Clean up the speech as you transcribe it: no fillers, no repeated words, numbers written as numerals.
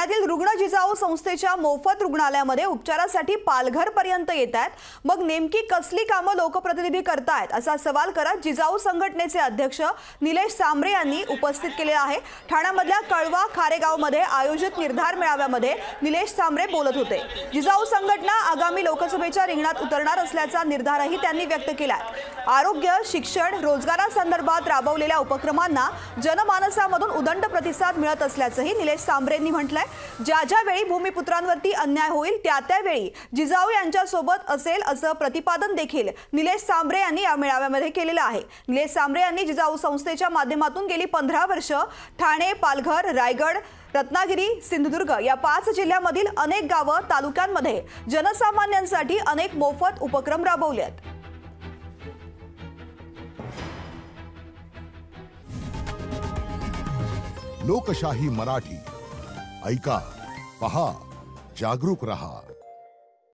ठाण्यातील रुग्ण जिजाऊ संस्थेच्या मोफत रुग्णालयामध्ये उपचारासाठी पालघर पर्यंत येत आहेत। मग नेमकी कसली कामं लोकप्रतिनिधी करतायत असा सवाल करत जिजाऊ संघटनेचे अध्यक्ष निलेश सांबरे यांनी उपस्थित केले आहे। ठाण्यामधल्या कळवा खारेगावमध्ये आयोजित निर्धार मेळाव्यामध्ये निलेश सांबरे बोलत होते। जिजाऊ संघटना आगामी लोकसभेच्या रिंगणात उतरणार असल्याचा निर्धारही त्यांनी व्यक्त केलाय। आरोग्य, शिक्षण, रोजगारासंदर्भात राबवलेल्या उपक्रमांना जनमानसामधून उदंड प्रतिसाद मिळत असल्याचंही निलेश सांबरेंनी म्हटलंय। ज्या वेळी भूमिपुत्रांवरती अन्याय होईल त्यावेळी जिजाऊ यांच्या सोबत असेल असं प्रतिपादन देखील निलेश सांबरे यांनी या मेळाव्यामध्ये केलेलं आहे। निलेश सांबरे यांनी जिजाऊ संस्थेच्या माध्यमातून गेली 15 वर्ष ठाणे, पालघर, रायगड, रत्नागिरी, सिंधुदुर्ग या 5 जिल्ह्यांमधील अनेक गावं, तालुक्यांमध्ये जनसामान्यांसाठी अनेक मोफत उपक्रम राबवले आहेत। लोकशाही मराठी ऐका, पहा, जागरूक रहा।